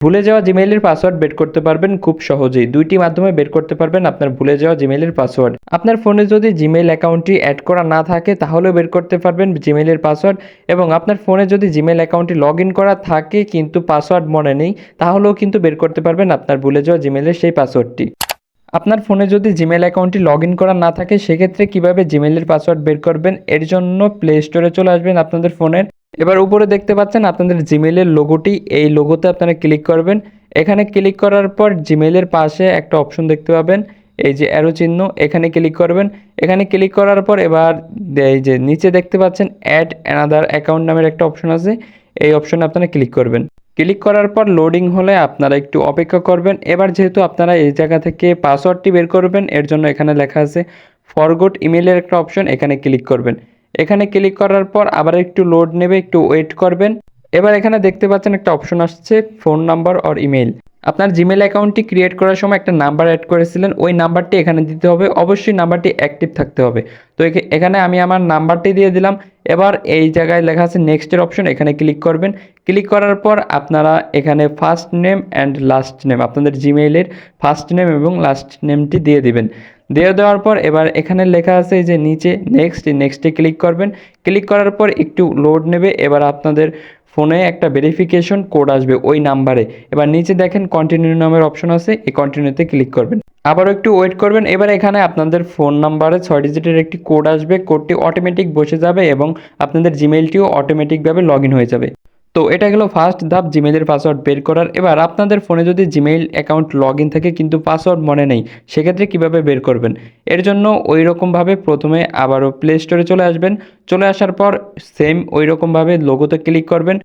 ভুলে যাওয়া জিমেইলের পাসওয়ার্ড বের করতে পারবেন খুব সহজেই। দুইটি মাধ্যমে বের করতে পারবেন আপনার ভুলে যাওয়া জিমেইলের পাসওয়ার্ড। আপনার ফোনে যদি জিমেইল অ্যাকাউন্টটি অ্যাড করা না থাকে তাহলেও বের করতে পারবেন জিমেইলের পাসওয়ার্ড, এবং আপনার ফোনে যদি জিমেইল অ্যাকাউন্টটি লগ ইন করা থাকে কিন্তু পাসওয়ার্ড মনে নেই তাহলেও কিন্তু বের করতে পারবেন আপনার ভুলে যাওয়া জিমেইলের সেই পাসওয়ার্ডটি। আপনার ফোনে যদি জিমেইল অ্যাকাউন্টটি লগ ইন করা না থাকে সেক্ষেত্রে কীভাবে জিমেইলের পাসওয়ার্ড বের করবেন, এর জন্য প্লে স্টোরে চলে আসবেন আপনাদের ফোনের। এবার উপরে দেখতে পাচ্ছেন আপনাদের জিমেইলের লোগোটি, এই লোগোতে আপনারা ক্লিক করবেন। এখানে ক্লিক করার পর জিমেইলের পাশে একটা অপশন দেখতে পাবেন, এই যে অ্যারো চিহ্ন, এখানে ক্লিক করবেন। এখানে ক্লিক করার পর এবার এই যে নিচে দেখতে পাচ্ছেন অ্যাড অ্যানাদার অ্যাকাউন্ট নামের একটা অপশন আছে, এই অপশনে আপনারা ক্লিক করবেন। ক্লিক করার পর লোডিং হলে আপনারা একটু অপেক্ষা করবেন। এবার যেহেতু আপনারা এই জায়গা থেকে পাসওয়ার্ডটি বের করবেন এর জন্য এখানে লেখা আছে ফরগট ইমেইলের একটা অপশন, এখানে ক্লিক করবেন। এখানে ক্লিক করার পর আবার একটু লোড নেবে, একটু ওয়েট করবেন। এবার এখানে দেখতে পাচ্ছেন একটা অপশন আসছে ফোন নাম্বার অর ইমেইল। আপনার জিমেইল অ্যাকাউন্টটি ক্রিয়েট করার সময় একটা নাম্বার অ্যাড করেছিলেন, ওই নাম্বারটি এখানে দিতে হবে, অবশ্যই নাম্বারটি অ্যাক্টিভ থাকতে হবে। তো এখানে আমি আমার নাম্বারটি দিয়ে দিলাম। এবার এই জায়গায় লেখা আছে নেক্সটের অপশন, এখানে ক্লিক করবেন। ক্লিক করার পর আপনারা এখানে first name and last name, আপনাদের জিমেইলের ফার্স্ট নেম এবং লাস্ট নেমটি দিয়ে দিবেন। দিয়ে দেওয়ার পর এবার এখানে লেখা আছে যে নিচে নেক্সটে ক্লিক করবেন। ক্লিক করার পর একটু লোড নেবে। এবার আপনাদের ফোনে একটা ভেরিফিকেশন কোড আসবে ওই নাম্বারে। এবার নিচে দেখেন কন্টিনিউ নামের অপশন আছে, এই কন্টিনিউতে ক্লিক করবেন। আবারও একটু ওয়েট করবেন। এবার এখানে আপনাদের ফোন নাম্বারে 6 ডিজিটের একটি কোড আসবে, কোডটি অটোমেটিক বসে যাবে এবং আপনাদের জিমেইলটিও অটোমেটিকভাবে লগ ইন হয়ে যাবে। তো এটা গেল ফার্স্ট ধাপ জিমেইলের পাসওয়ার্ড বের করার। এবার আপনাদের ফোনে যদি জিমেইল অ্যাকাউন্ট লগ ইন থাকে কিন্তু পাসওয়ার্ড মনে নেই, সেক্ষেত্রে কিভাবে বের করবেন? এর জন্য ওই রকমভাবে প্রথমে আবারও প্লে স্টোরে চলে আসবেন। চলে আসার পর সেম ওই রকমভাবে লোগোতে ক্লিক করবেন।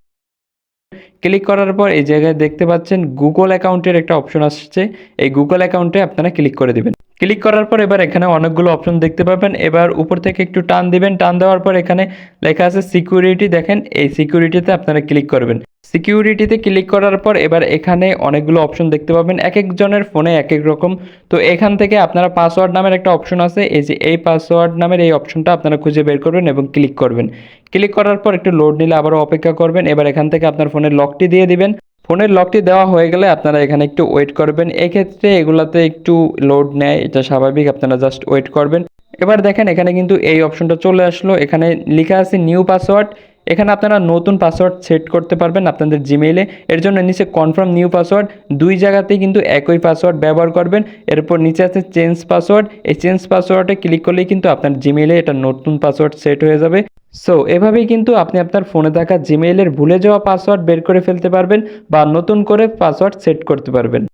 ক্লিক করার পর এই জায়গায় দেখতে পাচ্ছেন গুগল অ্যাকাউন্টের একটা অপশন আসছে, এই গুগল অ্যাকাউন্টে আপনারা ক্লিক করে দেবেন। ক্লিক করার পর এবার এখানে অনেকগুলো অপশন দেখতে পাবেন। এবার উপর থেকে একটু টান দিবেন, টান দেওয়ার পর এখানে লেখা আছে সিকিউরিটি, দেখেন এই সিকিউরিটিতে আপনারা ক্লিক করবেন। সিকিউরিটিতে ক্লিক করার পর এবার এখানে অনেকগুলো অপশন দেখতে পাবেন, এক একজনের ফোনে এক এক রকম। তো এখান থেকে আপনারা পাসওয়ার্ড নামের একটা অপশন আছে, এই যে এই পাসওয়ার্ড নামের এই অপশনটা আপনারা খুঁজে বের করবেন এবং ক্লিক করবেন। ক্লিক করার পর একটু লোড নিলে আবারও অপেক্ষা করবেন। এবার এখান থেকে আপনার ফোনের লকটি দিয়ে দিবেন। ফোনের লকটি দেওয়া হয়ে গেলে আপনারা এখানে একটু ওয়েট করবেন। এক্ষেত্রে এগুলাতে একটু লোড নেয়, এটা স্বাভাবিক, আপনারা জাস্ট ওয়েট করবেন। এবার দেখেন এখানে কিন্তু এই অপশনটা চলে আসলো, এখানে লেখা আছে নিউ পাসওয়ার্ড। এখানে আপনারা নতুন পাসওয়ার্ড সেট করতে পারবেন আপনাদের জিমেইলে। এর জন্য নিচে কনফার্ম নিউ পাসওয়ার্ড, দুই জায়গাতেই কিন্তু একই পাসওয়ার্ড ব্যবহার করবেন। এরপর নিচে আছে চেঞ্জ পাসওয়ার্ড, এই চেঞ্জ পাসওয়ার্ডে ক্লিক করলেই কিন্তু আপনার জিমেইলে এটা নতুন পাসওয়ার্ড সেট হয়ে যাবে। সো এভাবেই কিন্তু আপনি আপনার ফোনে থাকা জিমেইলের ভুলে যাওয়া পাসওয়ার্ড বের করে ফেলতে পারবেন বা নতুন করে পাসওয়ার্ড সেট করতে পারবেন।